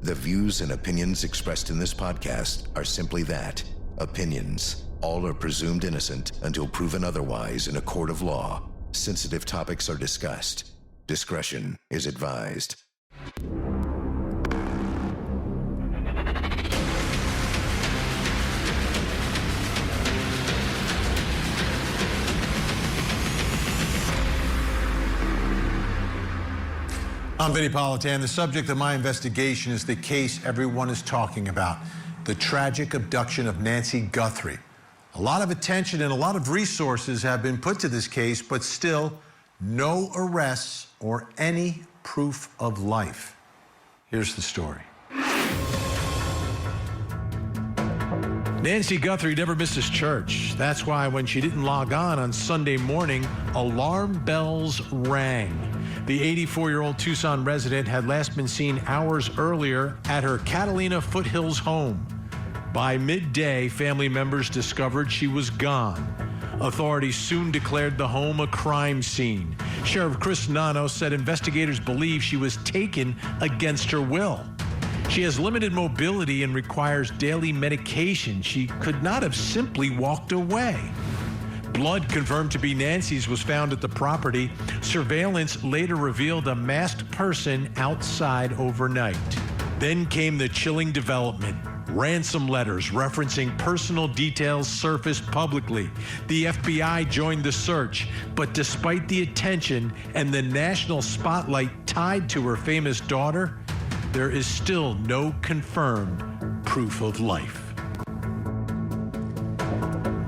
The views and opinions expressed in this podcast are simply that, opinions. All are presumed innocent until proven otherwise in a court of law. Sensitive topics are discussed. Discretion is advised. I'm Vinnie Politan. The subject of my investigation is the case everyone is talking about, the tragic abduction of Nancy Guthrie. A lot of attention and a lot of resources have been put to this case, but still no arrests or any proof of life. Here's the story. Nancy Guthrie never misses church. That's why when she didn't log on Sunday morning, alarm bells rang. The 84-year-old Tucson resident had last been seen hours earlier at her Catalina Foothills home. By midday, family members discovered she was gone. Authorities soon declared the home a crime scene. Sheriff Chris Nano said investigators believe she was taken against her will. She has limited mobility and requires daily medication. She could not have simply walked away. Blood confirmed to be Nancy's was found at the property. Surveillance later revealed a masked person outside overnight. Then came the chilling development. Ransom letters referencing personal details surfaced publicly. The FBI joined the search, but despite the attention and the national spotlight tied to her famous daughter, there is still no confirmed proof of life.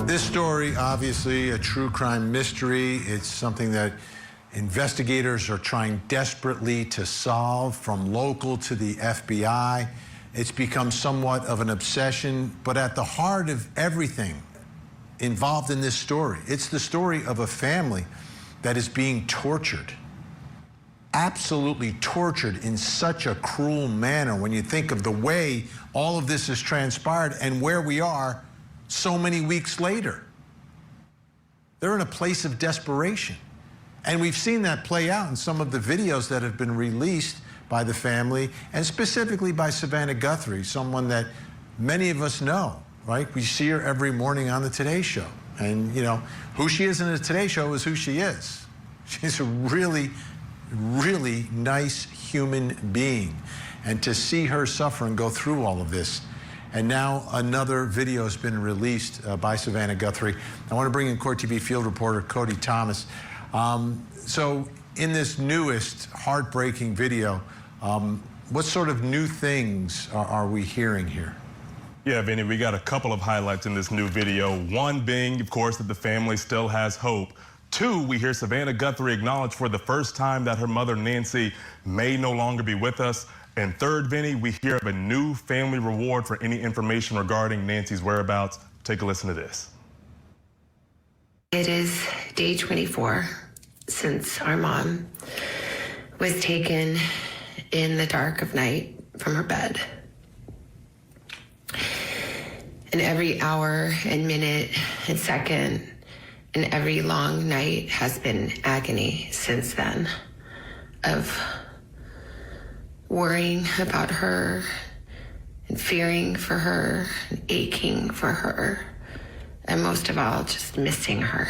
This story, obviously a true crime mystery. It's something that investigators are trying desperately to solve, from local to the FBI. It's become somewhat of an obsession, but at the heart of everything involved in this story, it's the story of a family that is being tortured. Absolutely tortured in such a cruel manner when you think of the way all of this has transpired and where we are so many weeks later. They're in a place of desperation. And we've seen that play out in some of the videos that have been released by the family, and specifically by Savannah Guthrie, someone that many of us know, right? We see her every morning on the Today Show. And, you know, who she is in the Today Show is who she is. She's a really, really nice human being. And to see her suffer and go through all of this, and now another video has been released by Savannah Guthrie. I want to bring in Court TV field reporter Cody Thomas. So in this newest heartbreaking video, what sort of new things are we hearing here? Yeah, Vinny, we got a couple of highlights in this new video. One being, of course, that the family still has hope. Two, we hear Savannah Guthrie acknowledge for the first time that her mother, Nancy, may no longer be with us. And third, Vinny, we hear of a new family reward for any information regarding Nancy's whereabouts. Take a listen to this. It is day 24 since our mom was taken in the dark of night from her bed. And every hour and minute and second and every long night has been agony since then, of worrying about her and fearing for her and aching for her, and most of all, just missing her,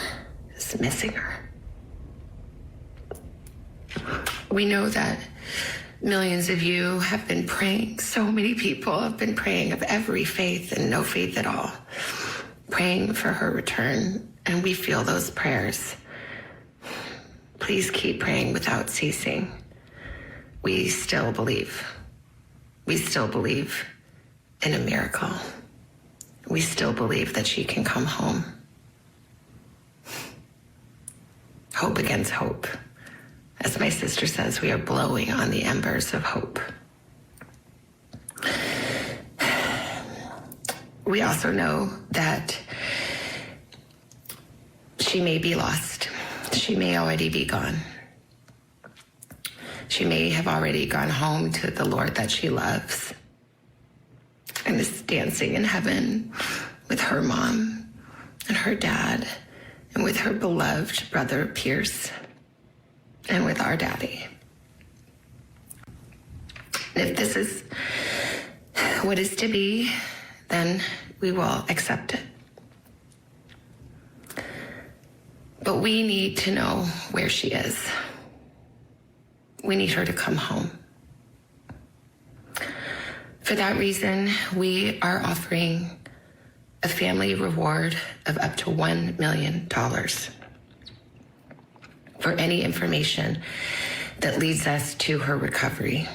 We know that millions of you have been praying. So many people have been praying, of every faith and no faith at all, praying for her return, and we feel those prayers. Please keep praying without ceasing. We still believe. We still believe in a miracle. We still believe that she can come home. Hope against hope. As my sister says, we are blowing on the embers of hope. We also know that she may be lost. She may already be gone. She may have already gone home to the Lord that she loves and is dancing in heaven with her mom and her dad and with her beloved brother Pierce and with our daddy. And if this is what is to be, then we will accept it. But we need to know where she is. We need her to come home. For that reason, we are offering a family reward of up to $1 million for any information that leads us to her recovery.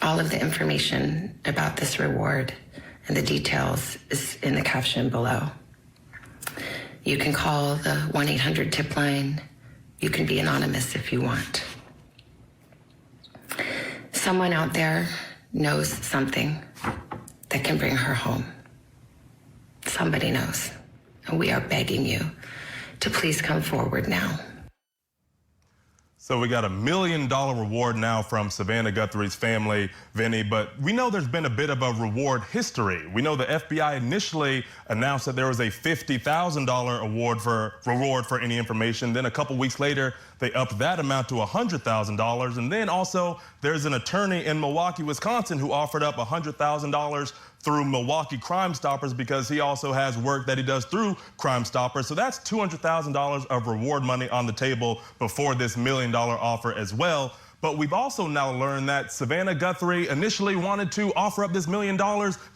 All of the information about this reward and the details is in the caption below. You can call the 1-800-TIP line. You can be anonymous if you want. Someone out there knows something that can bring her home. Somebody knows. And we are begging you to please come forward now. So we got $1 million reward now from Savannah Guthrie's family, Vinnie, but we know there's been a bit of a reward history. We know the FBI initially announced that there was a $50,000 reward for any information. Then a couple weeks later, they upped that amount to $100,000. And then also there's an attorney in Milwaukee, Wisconsin, who offered up $100,000 through Milwaukee Crime Stoppers because he also has work that he does through Crime Stoppers. So that's $200,000 of reward money on the table before this $1 million offer as well. But we've also now learned that Savannah Guthrie initially wanted to offer up this $1 million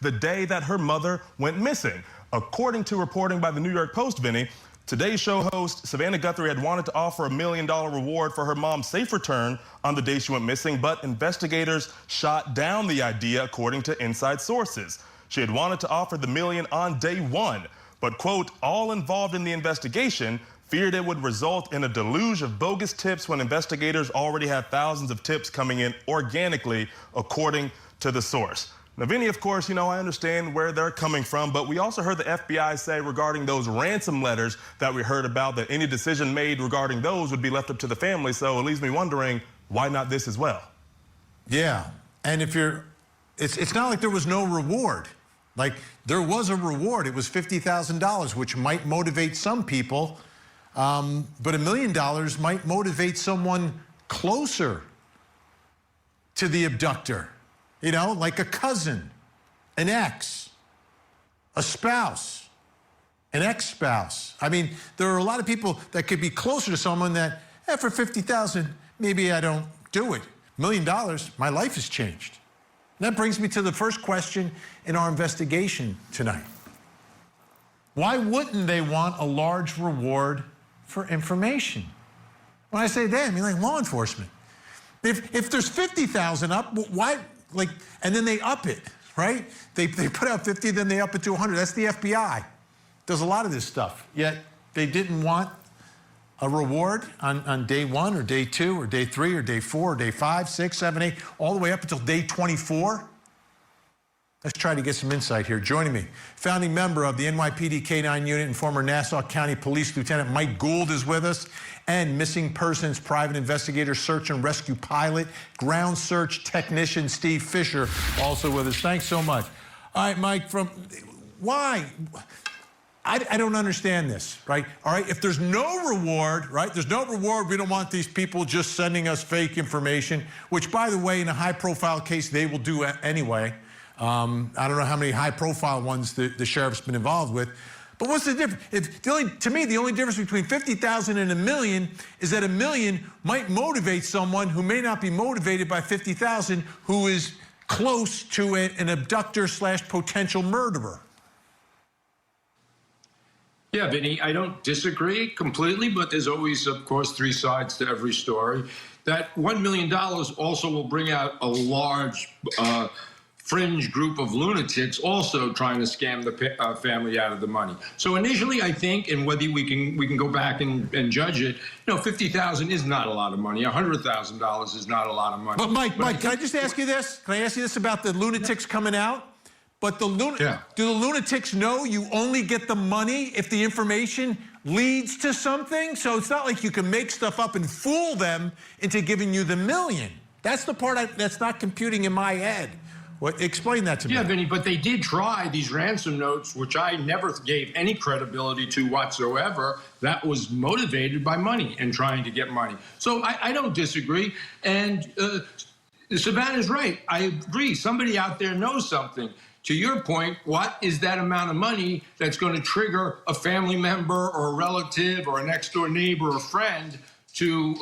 the day that her mother went missing. According to reporting by the New York Post, Vinnie, Today's Show host Savannah Guthrie had wanted to offer a $1 million reward for her mom's safe return on the day she went missing, but investigators shot down the idea, according to inside sources. She had wanted to offer the $1 million on day one, but, quote, all involved in the investigation feared it would result in a deluge of bogus tips when investigators already had thousands of tips coming in organically, according to the source. Now, Vinnie, of course, I understand where they're coming from, but we also heard the FBI say regarding those ransom letters that we heard about that any decision made regarding those would be left up to the family. So it leaves me wondering, why not this as well? Yeah, and it's not like there was no reward. Like, there was a reward. It was $50,000, which might motivate some people, but $1 million might motivate someone closer to the abductor. Like a cousin, an ex, a spouse, an ex-spouse. I mean, there are a lot of people that could be closer to someone that, for $50,000, maybe I don't do it. $1 million, my life has changed. And that brings me to the first question in our investigation tonight. Why wouldn't they want a large reward for information? When I say they, I mean like law enforcement. If there's 50,000 up, why? And then they up it, right? They put out 50, then they up it to 100. That's the FBI. Does a lot of this stuff. Yet they didn't want a reward on day one or day two or day three or day four or day 5, 6, 7, 8, all the way up until day 24. Let's try to get some insight here. Joining me, founding member of the NYPD K-9 unit and former Nassau County Police Lieutenant Mike Gould is with us, and missing persons private investigator, search and rescue pilot, ground search technician Steve Fisher also with us. Thanks so much. All right, Mike, why? I don't understand this, right? All right, if there's no reward, right? There's no reward. We don't want these people just sending us fake information, which, by the way, in a high-profile case, they will do anyway. I don't know how many high-profile ones the sheriff's been involved with. But what's the difference? To me, the only difference between 50,000 and $1 million is that $1 million might motivate someone who may not be motivated by 50,000, who is close to an abductor / potential murderer. Yeah, Vinnie, I don't disagree completely, but there's always, of course, 3 sides to every story. That $1 million also will bring out a large fringe group of lunatics also trying to scam the family out of the money. So initially, I think, and whether we can go back and judge it, $50,000 is not a lot of money. $100,000 is not a lot of money. But Mike, can I just ask you this? Can I ask you this about the lunatics coming out? But do the lunatics know you only get the money if the information leads to something? So it's not like you can make stuff up and fool them into giving you the $1 million. That's the part that's not computing in my head. Explain that to me. Yeah, Vinnie, but they did try these ransom notes, which I never gave any credibility to whatsoever. That was motivated by money and trying to get money. So I don't disagree. And Savannah's right. I agree. Somebody out there knows something. To your point, what is that amount of money that's going to trigger a family member or a relative or a next door neighbor or friend to,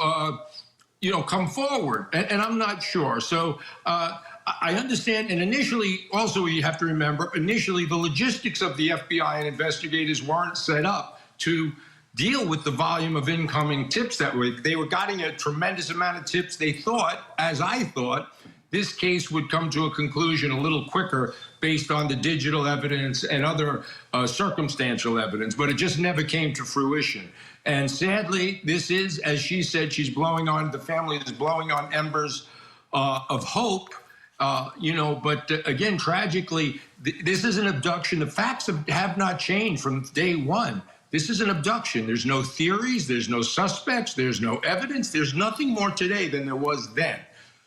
come forward? And I'm not sure. So I understand. And initially, also, you have to remember, initially, the logistics of the FBI and investigators weren't set up to deal with the volume of incoming tips that week. They were getting a tremendous amount of tips. They thought, as I thought, this case would come to a conclusion a little quicker based on the digital evidence and other circumstantial evidence, but it just never came to fruition. And sadly, this is, as she said, the family is blowing on embers of hope, but again, tragically, this is an abduction. The facts have not changed from day one. This is an abduction. There's no theories, there's no suspects, there's no evidence, there's nothing more today than there was then.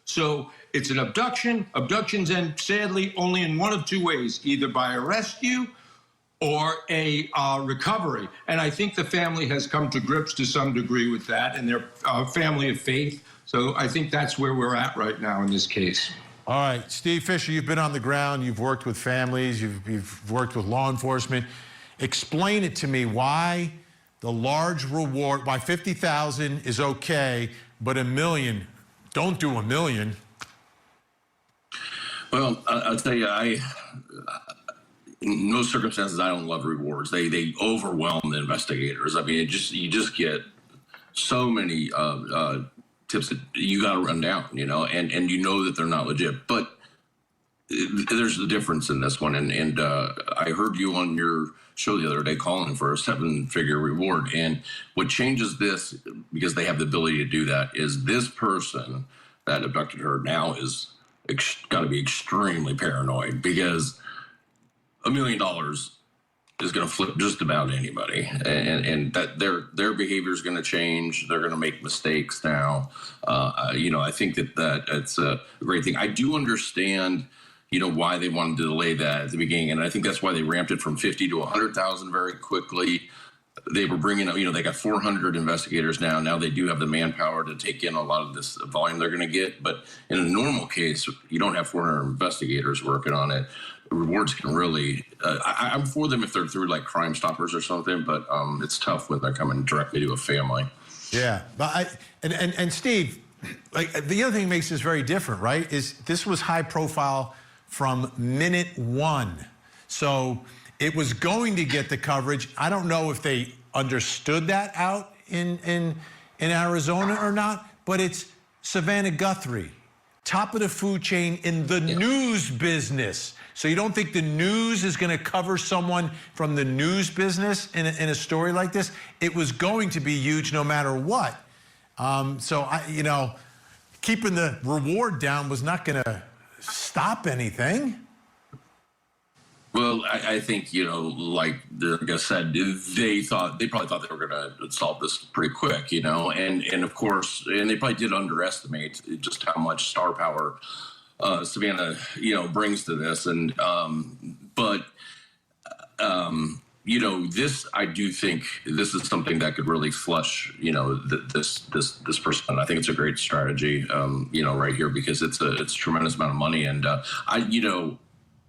So it's an abduction. Abductions end, sadly, only in one of two ways, either by a rescue or a recovery. And I think the family has come to grips to some degree with that, and they're a family of faith. So I think that's where we're at right now in this case. All right, Steve Fisher, you've been on the ground, you've worked with families, you've worked with law enforcement. Explain it to me why the large reward, why $50,000 is okay, but $1 million, don't do $1 million. Well, I'll tell you, in most circumstances, I don't love rewards. They overwhelm the investigators. I mean, you just get so many tips that you got to run down, and you know that they're not legit. But there's a difference in this one, and I heard you on your show the other day calling for a 7-figure reward. And what changes this, because they have the ability to do that, is this person that abducted her now is got to be extremely paranoid, because $1 million is going to flip just about anybody, and that their behavior is going to change. They're going to make mistakes now. I think that it's a great thing. I do understand, why they wanted to delay that at the beginning, and I think that's why they ramped it from 50 to 100,000 very quickly. They were bringing up, they got 400 investigators now. Now they do have the manpower to take in a lot of this volume they're going to get. But in a normal case, you don't have 400 investigators working on it. Rewards can really, I'm for them if they're through like Crime Stoppers or something, but it's tough when they're coming directly to a family. Yeah, but and Steve, like the other thing that makes this very different, right, is this was high profile from minute one. So it was going to get the coverage. I don't know if they understood that out in Arizona or not, but it's Savannah Guthrie, top of the food chain in the news business. So you don't think the news is going to cover someone from the news business in a story like this? It was going to be huge no matter what. Keeping the reward down was not going to stop anything. Well, I think, like I said, they probably thought they were going to solve this pretty quick, and of course, and they probably did underestimate just how much star power Savannah, brings to this. And, this, I do think this is something that could really flush, this person. I think it's a great strategy, right here, because it's a tremendous amount of money. And,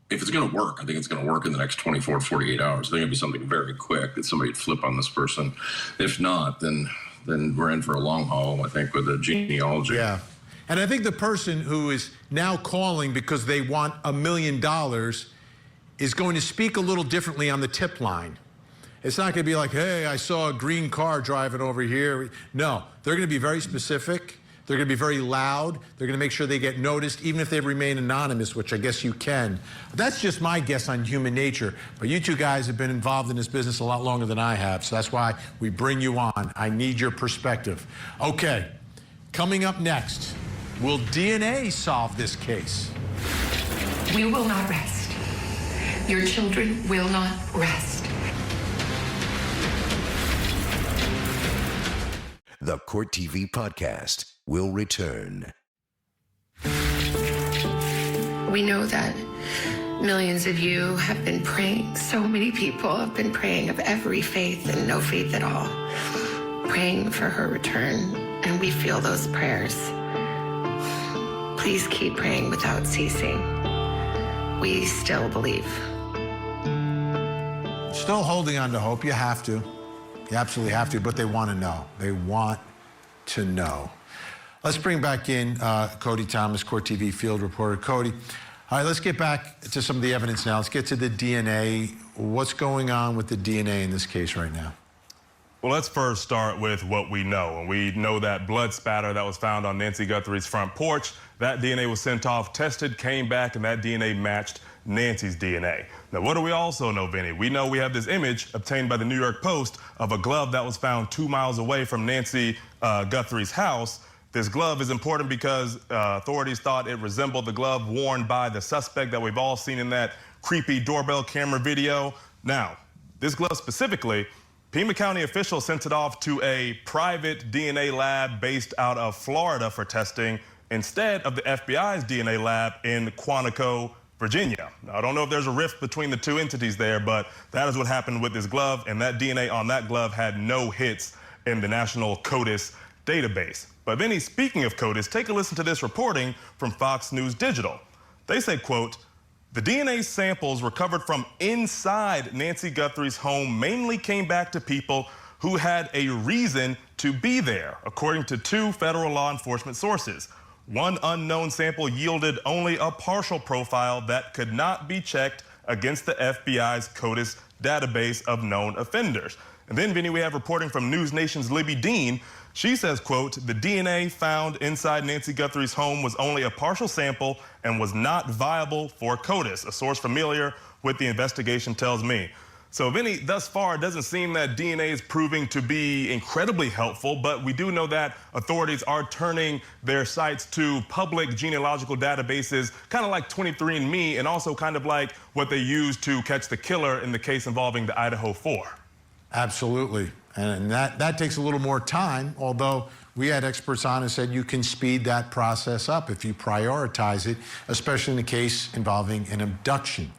if it's going to work, I think it's going to work in the next 24, 48 hours. I think it'll be something very quick that somebody would flip on this person. If not, then we're in for a long haul, I think, with the genealogy. Yeah. And I think the person who is now calling because they want $1 million is going to speak a little differently on the tip line. It's not going to be like, hey, I saw a green car driving over here. No, they're going to be very specific. They're going to be very loud. They're going to make sure they get noticed, even if they remain anonymous, which I guess you can. That's just my guess on human nature. But you two guys have been involved in this business a lot longer than I have, so that's why we bring you on. I need your perspective. Okay, coming up next, will DNA solve this case? We will not rest. Your children will not rest. The Court TV podcast will return. We know that millions of you have been praying. So many people have been praying of every faith and no faith at all, praying for her return, and we feel those prayers. Please keep praying without ceasing. We still believe. Still holding on to hope. You have to. You absolutely have to, but they want to know. They want to know. Let's bring back in Cody Thomas, Court TV field reporter. Cody, all right, let's get back to some of the evidence now. Let's get to the DNA. What's going on with the DNA in this case right now? Well, let's first start with what we know. And we know that blood spatter that was found on Nancy Guthrie's front porch, that DNA was sent off, tested, came back, and that DNA matched Nancy's DNA. Now, what do we also know, Vinny? We know we have this image obtained by the New York Post of a glove that was found 2 miles away from Nancy Guthrie's house. This glove is important because authorities thought it resembled the glove worn by the suspect that we've all seen in that creepy doorbell camera video. Now, this glove specifically, Pima County officials sent it off to a private DNA lab based out of Florida for testing instead of the FBI's DNA lab in Quantico, Virginia. Now, I don't know if there's a rift between the two entities there, but that is what happened with this glove, and that DNA on that glove had no hits in the National CODIS database. But Vinny, speaking of CODIS, take a listen to this reporting from Fox News Digital. They say, quote, the DNA samples recovered from inside Nancy Guthrie's home mainly came back to people who had a reason to be there, according to 2 federal law enforcement sources. One unknown sample yielded only a partial profile that could not be checked against the FBI's CODIS database of known offenders. And then, Vinny, we have reporting from News Nation's Libby Dean. She says, quote, the DNA found inside Nancy Guthrie's home was only a partial sample and was not viable for CODIS, a source familiar with the investigation tells me. So, Vinny, thus far, it doesn't seem that DNA is proving to be incredibly helpful, but we do know that authorities are turning their sights to public genealogical databases, kind of like 23andMe, and also kind of like what they used to catch the killer in the case involving the Idaho 4. Absolutely. And that takes a little more time, although we had experts on and said you can speed that process up if you prioritize it, especially in a case involving an abduction.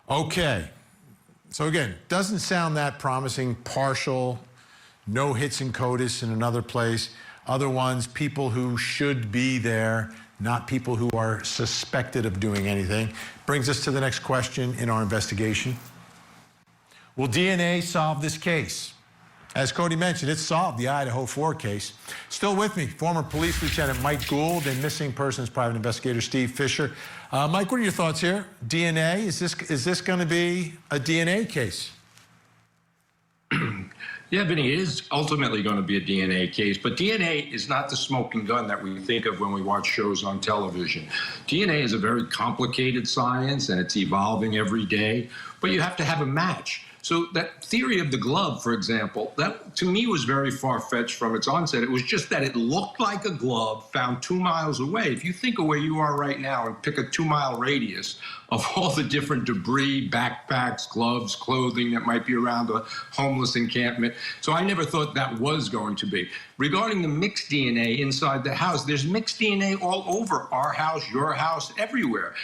Okay. So again, doesn't sound that promising. Partial, no hits in CODIS in another place. Other ones, people who should be there, not people who are suspected of doing anything. Brings us to the next question in our investigation. Will DNA solve this case? As Cody mentioned, it solved the Idaho 4 case. Still with me, former Police Lieutenant Mike Gould and missing persons private investigator Steve Fisher. Mike, what are your thoughts here? DNA, is this going to be a DNA case? Yeah, Vinny, it is ultimately going to be a DNA case, but DNA is not the smoking gun that we think of when we watch shows on television. DNA is a very complicated science, and it's evolving every day, but you have to have a match. So that theory of the glove, for example, that to me was very far-fetched from its onset. It was just that it looked like a glove found 2 miles away. If you think of where you are right now and pick a 2-mile radius of all the different debris, backpacks, gloves, clothing that might be around a homeless encampment. So I never thought that was going to be. Regarding the mixed DNA inside the house, there's mixed DNA all over our house, your house, everywhere.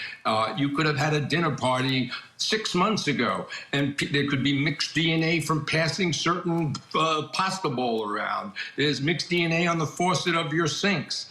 You could have had a dinner party 6 months ago, and there could be mixed DNA from passing certain pasta bowl around. There's mixed DNA on the faucet of your sinks.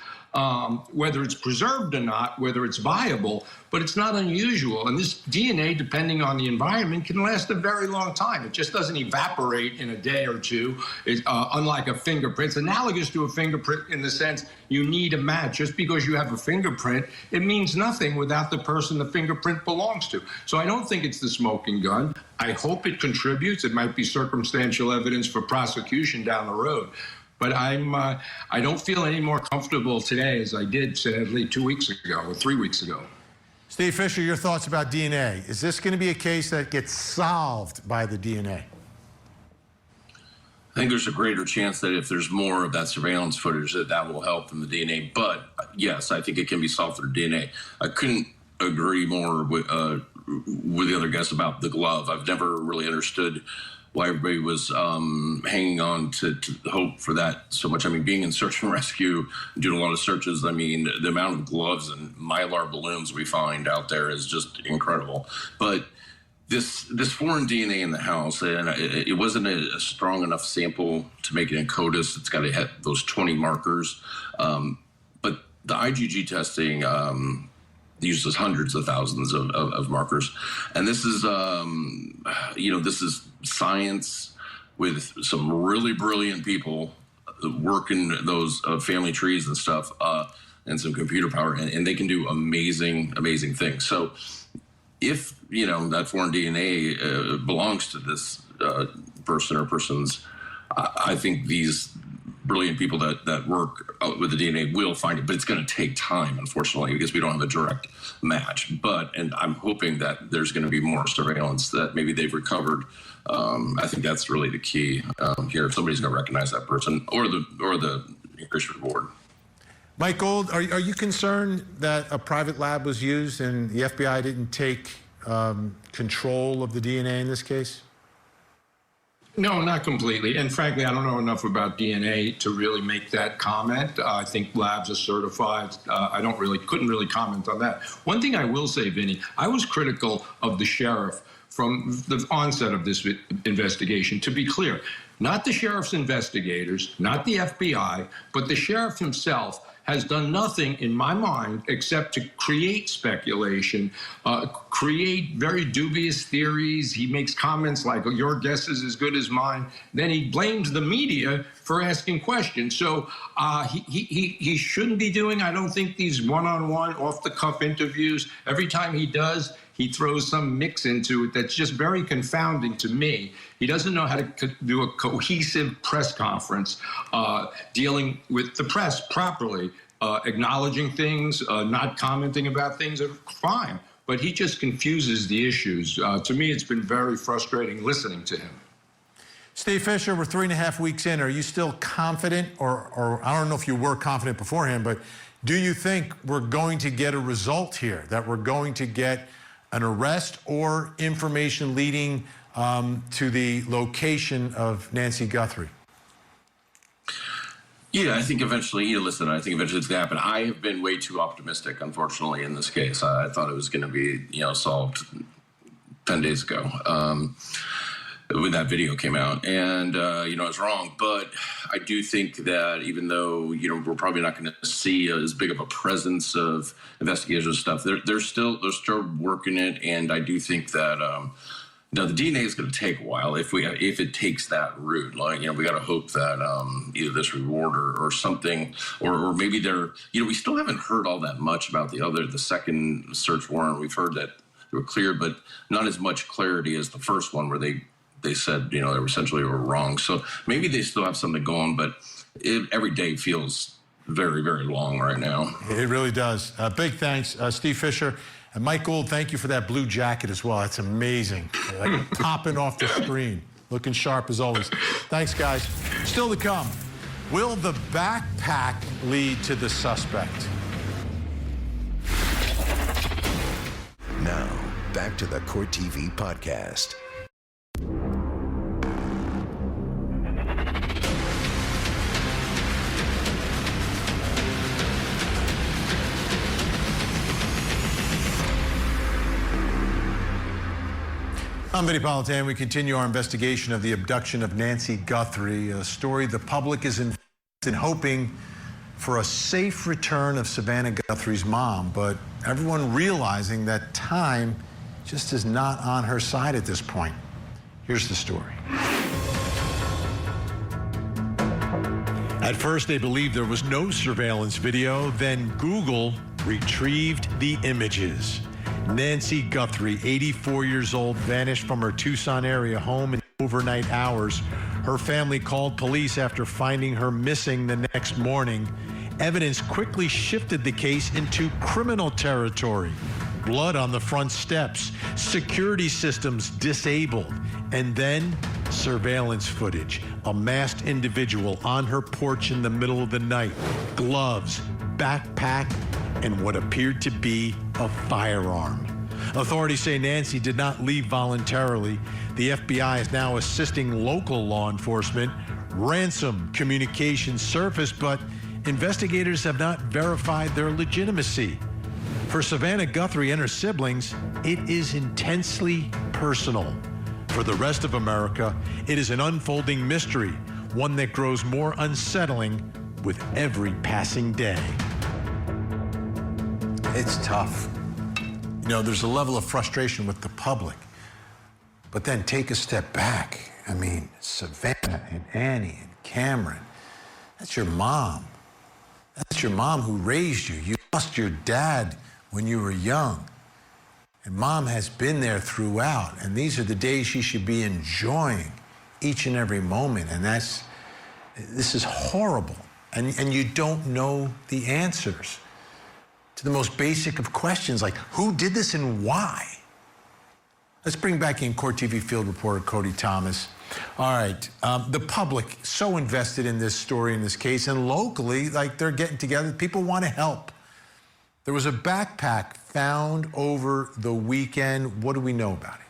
Whether it's preserved or not, whether it's viable, but it's not unusual. And this DNA, depending on the environment, can last a very long time. It just doesn't evaporate in a day or two, unlike a fingerprint. It's analogous to a fingerprint in the sense you need a match. Just because you have a fingerprint, it means nothing without the person the fingerprint belongs to. So I don't think it's the smoking gun. I hope it contributes. It might be circumstantial evidence for prosecution down the road. But I don't feel any more comfortable today as I did, sadly, 2 weeks ago or 3 weeks ago. Steve Fisher, your thoughts about DNA. Is this going to be a case that gets solved by the DNA? I think there's a greater chance that if there's more of that surveillance footage that will help in the DNA. But yes, I think it can be solved through DNA. I couldn't agree more with the other guests about the glove. I've never really understood why everybody was hanging on to hope for that so much. I mean, being in search and rescue, doing a lot of searches, I mean, the amount of gloves and Mylar balloons we find out there is just incredible. But this foreign DNA in the house, and it wasn't a strong enough sample to make it in CODIS. It's got to hit those 20 markers. But the IgG testing uses hundreds of thousands of markers, and this is this is science with some really brilliant people working those family trees and stuff, and some computer power, and they can do amazing things. So if that foreign DNA belongs to this person or persons, I think these brilliant people that work with the DNA will find it, but it's going to take time, unfortunately, because we don't have a direct match. And I'm hoping that there's going to be more surveillance that maybe they've recovered. I think that's really the key here. If somebody's going to recognize that person or the increased reward. Mike Gold, are you concerned that a private lab was used and the FBI didn't take control of the DNA in this case? No, not completely. And frankly, I don't know enough about DNA to really make that comment. I think labs are certified. I couldn't really comment on that. One thing I will say, Vinny, I was critical of the sheriff from the onset of this investigation. To be clear, not the sheriff's investigators, not the FBI, but the sheriff himself has done nothing, in my mind, except to create speculation, create very dubious theories. He makes comments like, your guess is as good as mine. Then he blames the media for asking questions. So he shouldn't be doing, I don't think, these one-on-one, off-the-cuff interviews. Every time he does, he throws some mix into it that's just very confounding to me. He doesn't know how to do a cohesive press conference, dealing with the press properly, acknowledging things, not commenting about things are fine. But he just confuses the issues. To me, it's been very frustrating listening to him. Steve Fisher, we're 3.5 weeks in. Are you still confident, or I don't know if you were confident beforehand, but do you think we're going to get a result here, that we're going to get an arrest or information leading to the location of Nancy Guthrie? Yeah, I think eventually, it's going to happen. I have been way too optimistic, unfortunately, in this case. I thought it was going to be, solved 10 days ago when that video came out. And, I was wrong. But I do think that even though, we're probably not going to see as big of a presence of investigators and stuff, they're still working it. And I do think that, the DNA is going to take a while if it takes that route. We got to hope that either this reward or something, or maybe we still haven't heard all that much about the second search warrant. We've heard that they were cleared, but not as much clarity as the first one where they said, they were essentially wrong. So maybe they still have something going, but every day feels very, very long right now. It really does. Big thanks, Steve Fisher. And Mike Gold, thank you for that blue jacket as well. That's amazing. Like popping off the screen. Looking sharp as always. Thanks, guys. Still to come. Will the backpack lead to the suspect? Now, back to the Court TV podcast. I'm Vinnie Politan. We continue our investigation of the abduction of Nancy Guthrie, a story the public is hoping for a safe return of Savannah Guthrie's mom, but everyone realizing that time just is not on her side at this point. Here's the story. At first, they believed there was no surveillance video. Then Google retrieved the images. Nancy Guthrie, 84 years old, vanished from her Tucson area home in overnight hours. Her family called police after finding her missing the next morning. Evidence quickly shifted the case into criminal territory. Blood on the front steps, security systems disabled, and then surveillance footage. A masked individual on her porch in the middle of the night, gloves, backpack, and what appeared to be a firearm. Authorities say Nancy did not leave voluntarily. The FBI is now assisting local law enforcement. Ransom communications surfaced, but investigators have not verified their legitimacy. For Savannah Guthrie and her siblings, it is intensely personal. For the rest of America, it is an unfolding mystery, one that grows more unsettling with every passing day. It's tough. You know, there's a level of frustration with the public. But then take a step back. I mean, Savannah and Annie and Cameron, that's your mom. That's your mom who raised you. You lost your dad when you were young. And mom has been there throughout. And these are the days she should be enjoying each and every moment. And this is horrible. And you don't know the answers to the most basic of questions, like who did this and why? Let's bring back in Court TV field reporter Cody Thomas. All right, the public so invested in this story, in this case, and locally, like they're getting together. People want to help. There was a backpack found over the weekend. What do we know about it?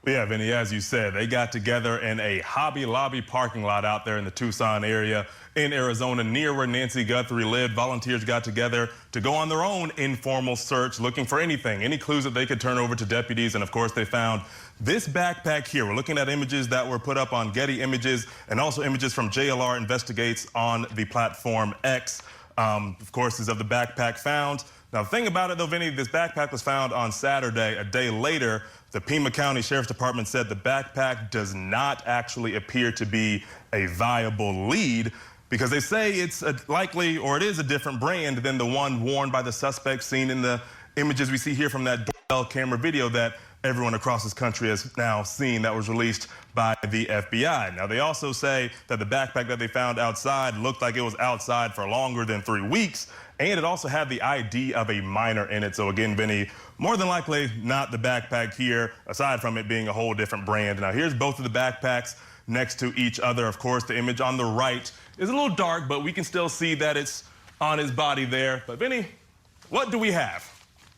Yeah, Vinny, as you said, they got together in a Hobby Lobby parking lot out there in the Tucson area in Arizona, near where Nancy Guthrie lived. Volunteers got together to go on their own informal search, looking for anything, any clues that they could turn over to deputies. And of course, they found this backpack here. We're looking at images that were put up on Getty Images and also images from JLR Investigates on the platform X. Of course, is of the backpack found. Now, the thing about it, though, Vinny, this backpack was found on Saturday. A day later, the Pima County Sheriff's Department said the backpack does not actually appear to be a viable lead because they say it's likely, or it is a different brand than the one worn by the suspect seen in the images we see here from that doorbell camera video that everyone across this country has now seen that was released by the FBI. Now, they also say that the backpack that they found outside looked like it was outside for longer than 3 weeks, and it also had the ID of a minor in it. So again, Vinny, more than likely not the backpack here, aside from it being a whole different brand. Now, here's both of the backpacks next to each other. Of course, the image on the right is a little dark, but we can still see that it's on his body there. But Vinny, what do we have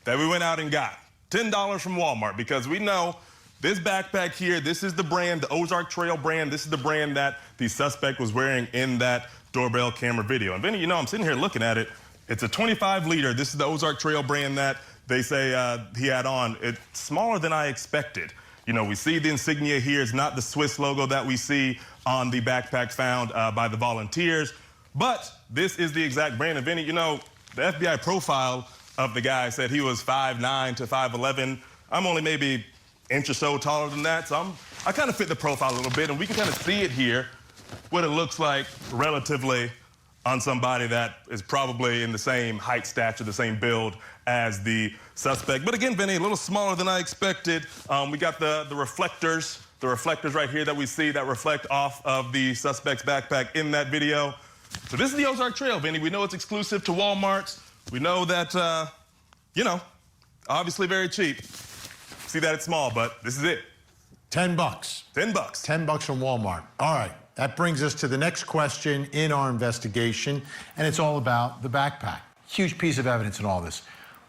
that we went out and got? $10 from Walmart, because we know this backpack here, this is the brand, the Ozark Trail brand. This is the brand that the suspect was wearing in that doorbell camera video. And Vinny, you know, I'm sitting here looking at it. It's a 25 liter. This is the Ozark Trail brand that they say he had on. It's smaller than I expected. You know, we see the insignia here. It's not the Swiss logo that we see on the backpack found by the volunteers, but this is the exact brand. And Vinny, you know, the FBI profile of the guy said he was 5'9" to 5'11". I'm only maybe an inch or so taller than that, so I kind of fit the profile a little bit, and we can kind of see it here, what it looks like relatively on somebody that is probably in the same height, stature, the same build as the suspect. But again, Vinny, a little smaller than I expected. We got the reflectors right here that we see that reflect off of the suspect's backpack in that video. So this is the Ozark Trail, Vinny. We know it's exclusive to Walmart. We know that, you know, obviously very cheap. See that it's small, but this is it. $10. $10. $10 from Walmart. All right. That brings us to the next question in our investigation, and it's all about the backpack. Huge piece of evidence in all this.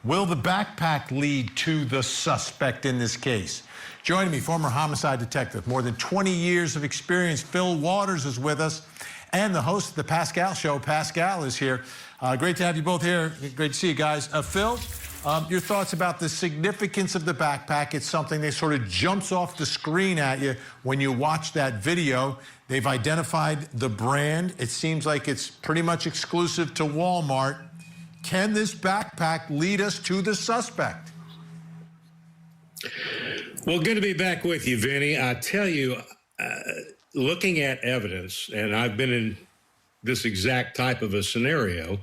Will the backpack lead to the suspect in this case? Joining me, former homicide detective, more than 20 years of experience, Phil Waters is with us, and the host of the Pascal Show, Pascal, is here. Great to have you both here. Great to see you guys. Phil, your thoughts about the significance of the backpack. It's something that sort of jumps off the screen at you when you watch that video. They've identified the brand. It seems like it's pretty much exclusive to Walmart. Can this backpack lead us to the suspect? Well, good to be back with you, Vinny. I tell you, looking at evidence, and I've been in this exact type of a scenario,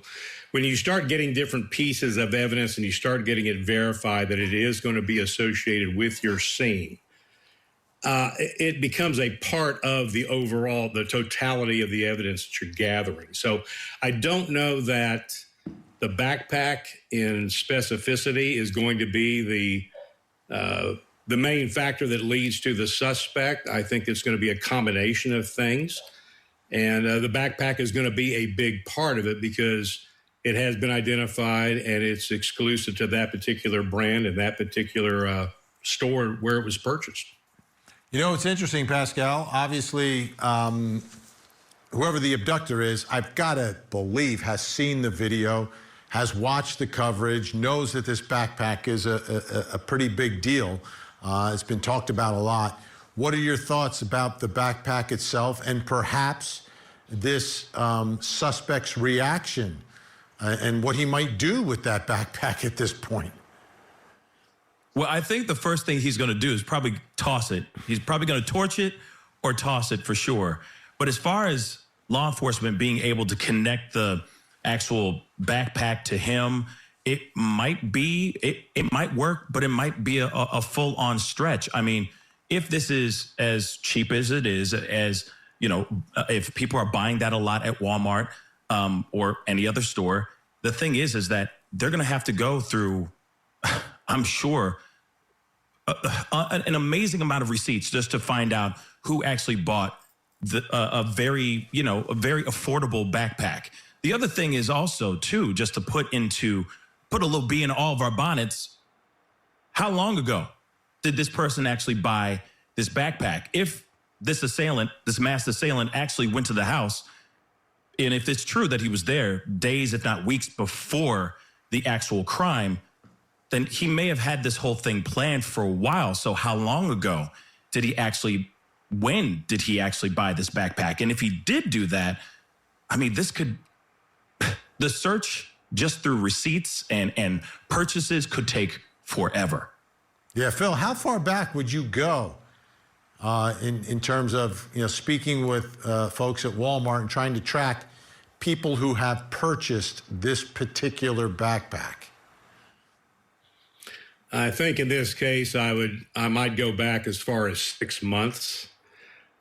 when you start getting different pieces of evidence and you start getting it verified that it is going to be associated with your scene, it becomes a part of the overall, the totality of the evidence that you're gathering. So I don't know that the backpack in specificity is going to be the main factor that leads to the suspect. I think it's going to be a combination of things. And the backpack is going to be a big part of it because it has been identified and it's exclusive to that particular brand and that particular store where it was purchased. You know, it's interesting, Pascal. Obviously, whoever the abductor is, I've got to believe, has seen the video, has watched the coverage, knows that this backpack is a pretty big deal. It's been talked about a lot. What are your thoughts about the backpack itself and perhaps this suspect's reaction and what he might do with that backpack at this point. Well, I think the first thing he's going to do is probably toss it. He's probably going to torch it or toss it for sure. But as far as law enforcement being able to connect the actual backpack to him, it might be, it might work, but it might be a full-on stretch. I mean, if this is as cheap as it is, as, you know, if people are buying that a lot at Walmart or any other store, the thing is that they're going to have to go through, I'm sure, an amazing amount of receipts just to find out who actually bought a very affordable backpack. The other thing is also, too, just to put a little bee in all of our bonnets, how long ago did this person actually buy this backpack? If this masked assailant actually went to the house, and if it's true that he was there days, if not weeks before the actual crime, then he may have had this whole thing planned for a while. So how long ago when did he actually buy this backpack? And if he did do that, I mean, the search just through receipts and purchases could take forever. Yeah, Phil, how far back would you go in terms of, you know, speaking with folks at Walmart and trying to track people who have purchased this particular backpack? I think in this case, I might go back as far as 6 months.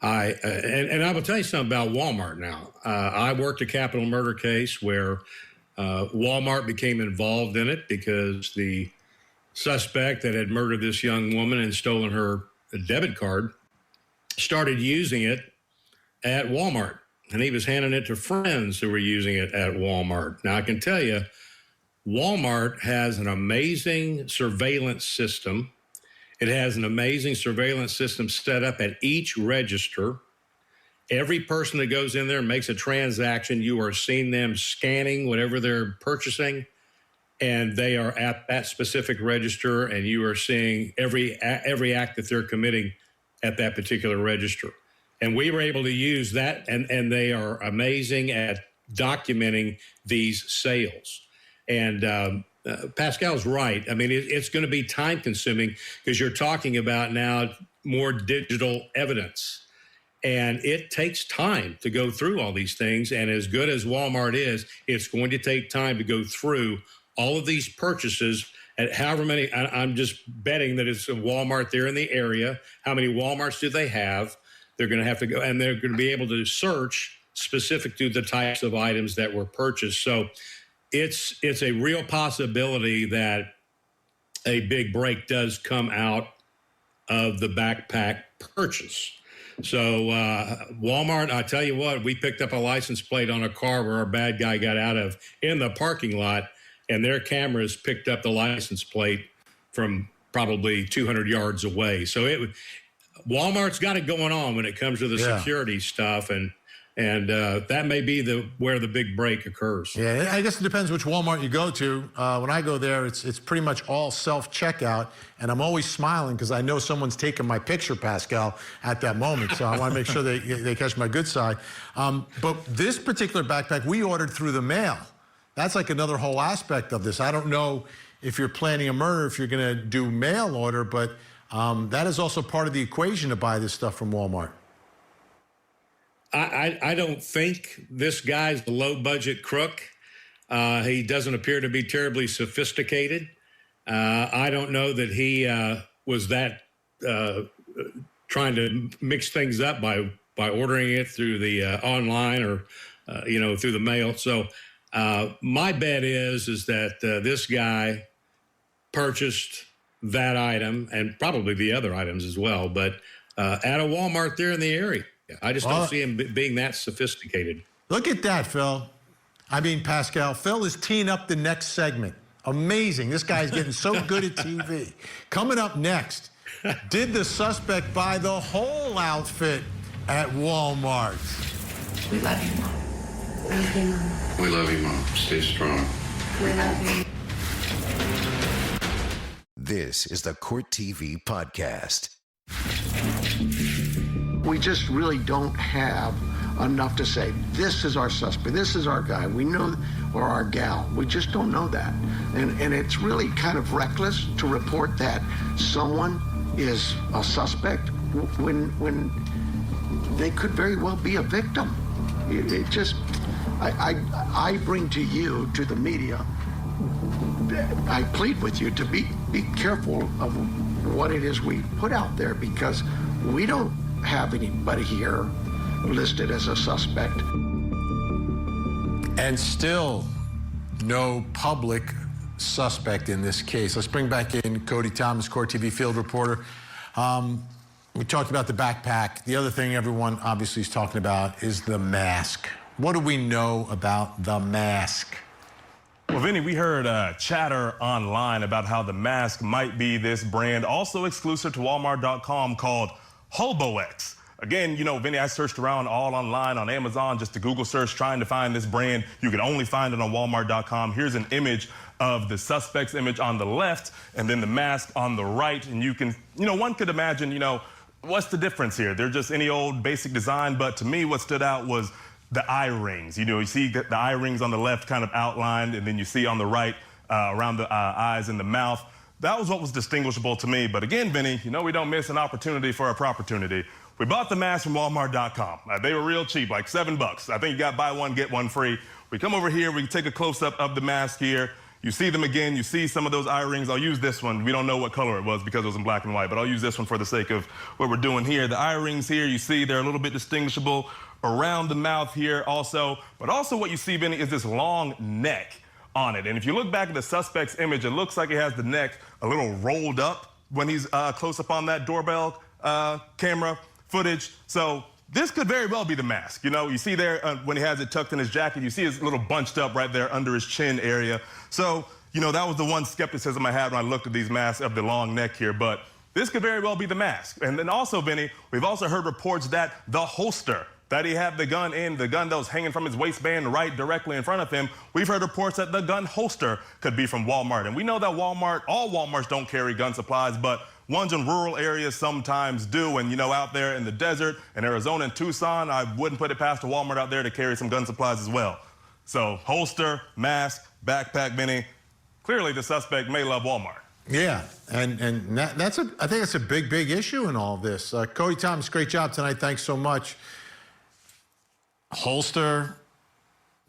And I will tell you something about Walmart now. I worked a capital murder case where Walmart became involved in it because the suspect that had murdered this young woman and stolen her debit card started using it at Walmart, and he was handing it to friends who were using it at Walmart. Now, I can tell you, Walmart has an amazing surveillance system. It has an amazing surveillance system set up at each register. Every person that goes in there and makes a transaction, you are seeing them scanning whatever they're purchasing, and they are at that specific register, and you are seeing every act that they're committing at that particular register. And we were able to use that, and they are amazing at documenting these sales. And Pascal's right. I mean, it's going to be time consuming because you're talking about now more digital evidence. And it takes time to go through all these things. And as good as Walmart is, it's going to take time to go through all of these purchases at however many. I'm just betting that it's a Walmart there in the area. How many Walmarts do they have? They're going to have to go, and they're going to be able to search specific to the types of items that were purchased. So it's a real possibility that a big break does come out of the backpack purchase. So Walmart, I tell you what, we picked up a license plate on a car where our bad guy got out of in the parking lot, and their cameras picked up the license plate from probably 200 yards away. So Walmart's got it going on when it comes to the security stuff, and that may be where the big break occurs. Yeah, I guess it depends which Walmart you go to. When I go there, it's pretty much all self-checkout, and I'm always smiling because I know someone's taking my picture, Pascal, at that moment. So I want to make sure they catch my good side. But this particular backpack, we ordered through the mail. That's like another whole aspect of this. I don't know if you're planning a murder, if you're going to do mail order, but that is also part of the equation to buy this stuff from Walmart. I don't think this guy's a low-budget crook. He doesn't appear to be terribly sophisticated. I don't know that he was that trying to mix things up by ordering it through the online or through the mail. So my bet is that this guy purchased that item and probably the other items as well, but at a Walmart there in the area. I just don't see him being that sophisticated. Look at that, Phil. I mean, Pascal, Phil is teeing up the next segment. Amazing. This guy's getting so good at TV. Coming up next, did the suspect buy the whole outfit at Walmart? We love you, Mom. Thank you, Mom. We love you, Mom. Stay strong. We love you. This is the Court TV Podcast. We just really don't have enough to say, this is our suspect, this is our guy, we know, or our gal. We just don't know that. And it's really kind of reckless to report that someone is a suspect when they could very well be a victim. It just, I bring to you, to the media, I plead with you to be careful of what it is we put out there, because we don't have anybody here listed as a suspect. And still no public suspect in this case. Let's bring back in Cody Thomas, Court TV field reporter. We talked about the backpack. The other thing everyone obviously is talking about is the mask. What do we know about the mask? Well, Vinny, we heard chatter online about how the mask might be this brand, also exclusive to Walmart.com, called HoboX. Again, you know, Vinny, I searched around all online on Amazon, just a Google search, trying to find this brand. You can only find it on Walmart.com. Here's an image of the suspect's image on the left and then the mask on the right. And you can, you know, one could imagine, you know, what's the difference here? They're just any old basic design. But to me, what stood out was the eye rings. You know, you see the eye rings on the left kind of outlined, and then you see on the right around the eyes and the mouth. That was what was distinguishable to me. But again, Vinny, you know, we don't miss an opportunity for a opportunity. We bought the mask from Walmart.com. They were real cheap, like $7. I think you got buy one, get one free. We come over here, we take a close-up of the mask here. You see them again, you see some of those eye rings. I'll use this one. We don't know what color it was because it was in black and white, but I'll use this one for the sake of what we're doing here. The eye rings here, you see they're a little bit distinguishable around the mouth here also. But also what you see, Vinny, is this long neck on it. And if you look back at the suspect's image, it looks like he has the neck a little rolled up when he's close up on that doorbell camera footage. So this could very well be the mask. You know, you see there when he has it tucked in his jacket, you see it's a little bunched up right there under his chin area. So, you know, that was the one skepticism I had when I looked at these masks of the long neck here. But this could very well be the mask. And then also, Vinny, we've also heard reports that the holster that he had the gun in, the gun that was hanging from his waistband right directly in front of him, we've heard reports that the gun holster could be from Walmart. And we know that Walmart, all Walmarts don't carry gun supplies, but ones in rural areas sometimes do. And, you know, out there in the desert, in Arizona and Tucson, I wouldn't put it past a Walmart out there to carry some gun supplies as well. So holster, mask, backpack, Vinny, clearly the suspect may love Walmart. Yeah, and I think that's a big issue in all of this. Cody Thomas, great job tonight. Thanks so much. Holster,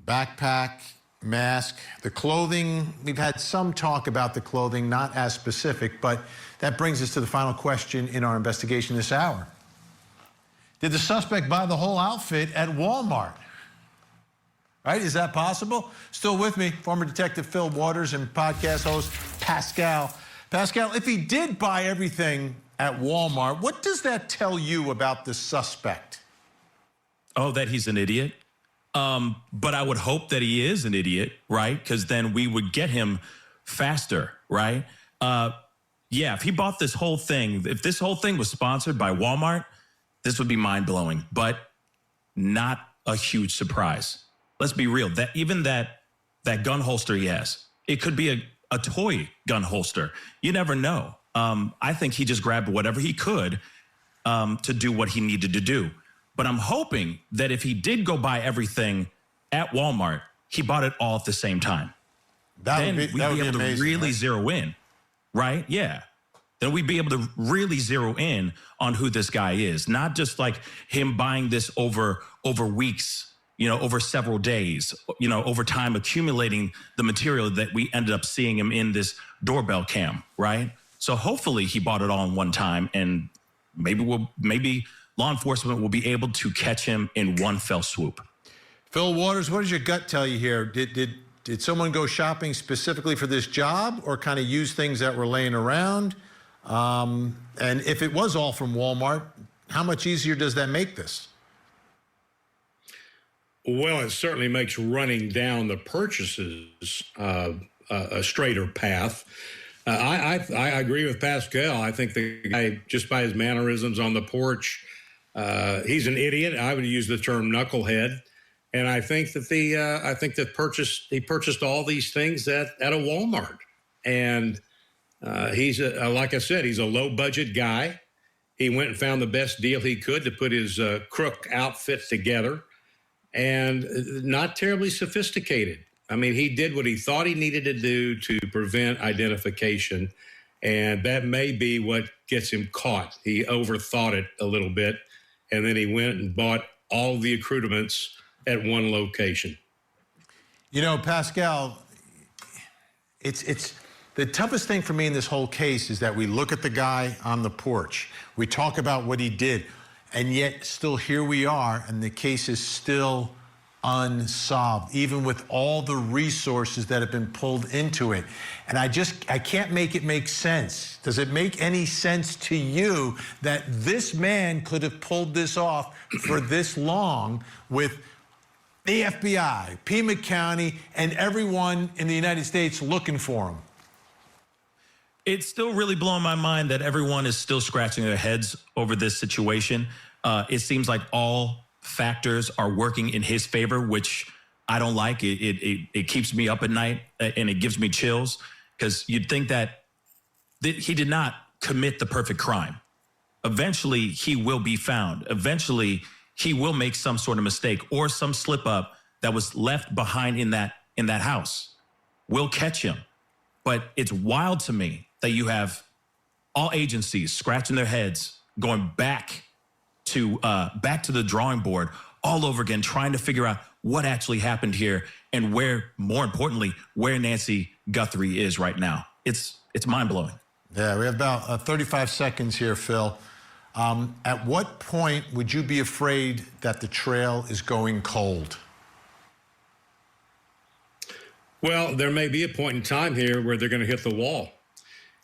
backpack, mask, the clothing. We've had some talk about the clothing, not as specific, but that brings us to the final question in our investigation this hour. Did the suspect buy the whole outfit at Walmart? Right? Is that possible? Still with me, former Detective Phil Waters and podcast host Pascal. Pascal, if he did buy everything at Walmart, what does that tell you about the suspect? Oh, that he's an idiot. But I would hope that he is an idiot, right? Because then we would get him faster, right? Yeah, if he bought this whole thing, if this whole thing was sponsored by Walmart, this would be mind-blowing, but not a huge surprise. Let's be real. That gun holster he has, it could be a toy gun holster. You never know. I think he just grabbed whatever he could to do what he needed to do. But I'm hoping that if he did go buy everything at Walmart, he bought it all at the same time. Then we'd be able to really zero in, right? Yeah. Then we'd be able to really zero in on who this guy is, not just like him buying this over weeks, you know, over several days, you know, over time accumulating the material that we ended up seeing him in this doorbell cam, right? So hopefully he bought it all in one time, and maybe law enforcement will be able to catch him in one fell swoop. Phil Waters, what does your gut tell you here? Did someone go shopping specifically for this job, or kind of use things that were laying around? And if it was all from Walmart, how much easier does that make this? Well, it certainly makes running down the purchases a straighter path. I agree with Pascal. I think the guy, just by his mannerisms on the porch, he's an idiot. I would use the term knucklehead. And I think that he purchased all these things at a Walmart. And he's like I said, he's a low budget guy. He went and found the best deal he could to put his crook outfit together. and not terribly sophisticated. I mean, he did what he thought he needed to do to prevent identification, and that may be what gets him caught. He overthought it a little bit, and then he went and bought all the accoutrements at one location. You know, Pascal, it's the toughest thing for me in this whole case is that we look at the guy on the porch, we talk about what he did, and yet still here we are, and the case is still unsolved, even with all the resources that have been pulled into it. And I can't make it make sense. Does it make any sense to you that this man could have pulled this off for this long with the FBI, Pima County, and everyone in the United States looking for him? It's still really blowing my mind that everyone is still scratching their heads over this situation. It seems like all factors are working in his favor, which I don't like. It keeps me up at night, and it gives me chills, because you'd think that he did not commit the perfect crime. Eventually, he will be found. Eventually, he will make some sort of mistake or some slip up that was left behind in that house. We'll catch him. But it's wild to me that you have all agencies scratching their heads, going back to the drawing board all over again, trying to figure out what actually happened here and where, more importantly, where Nancy Guthrie is right now. It's mind-blowing. Yeah, we have about 35 seconds here, Phil. At what point would you be afraid that the trail is going cold? Well, there may be a point in time here where they're going to hit the wall,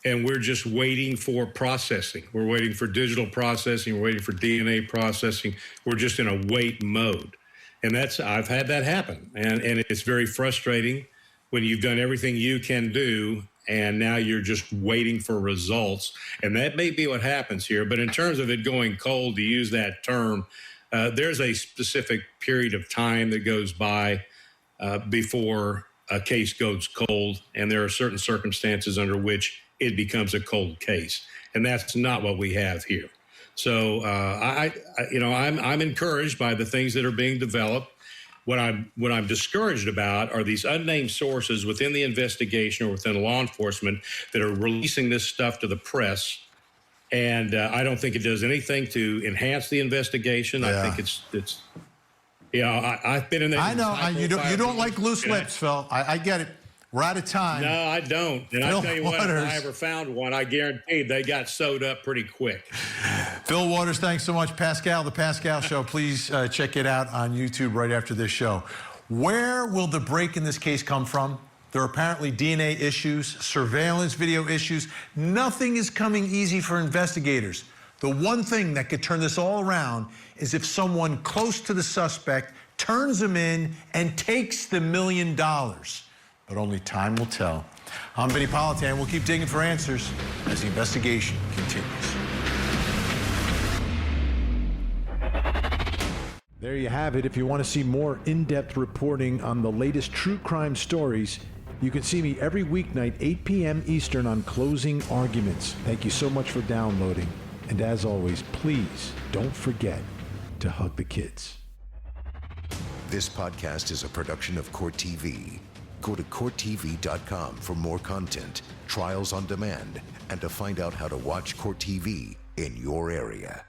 and we're just waiting for processing. We're waiting for digital processing. We're waiting for DNA processing. We're just in a wait mode. And I've had that happen. And it's very frustrating when you've done everything you can do, and now you're just waiting for results. And that may be what happens here. But in terms of it going cold, to use that term, there's a specific period of time that goes by before a case goes cold, and there are certain circumstances under which it becomes a cold case, and that's not what we have here. So I'm encouraged by the things that are being developed. What I'm discouraged about are these unnamed sources within the investigation or within law enforcement that are releasing this stuff to the press, and I don't think it does anything to enhance the investigation. Yeah. I think it's. I've been in there. I know. You don't like loose lips, Phil. I get it. We're out of time. No, I don't. And Phil I tell you what, Waters. if I ever found one, I guarantee they got sewed up pretty quick. Phil Waters, thanks so much. Pascal, The Pascal Show. Please check it out on YouTube right after this show. Where will the break in this case come from? There are apparently DNA issues, surveillance video issues. Nothing is coming easy for investigators. The one thing that could turn this all around is if someone close to the suspect turns him in and takes the $1 million. But only time will tell. I'm Vinnie Politan. We'll keep digging for answers as the investigation continues. There you have it. If you want to see more in-depth reporting on the latest true crime stories, you can see me every weeknight, 8 p.m. Eastern on Closing Arguments. Thank you so much for downloading. And as always, please don't forget to hug the kids. This podcast is a production of Court TV. Go to CourtTV.com for more content, trials on demand, and to find out how to watch Court TV in your area.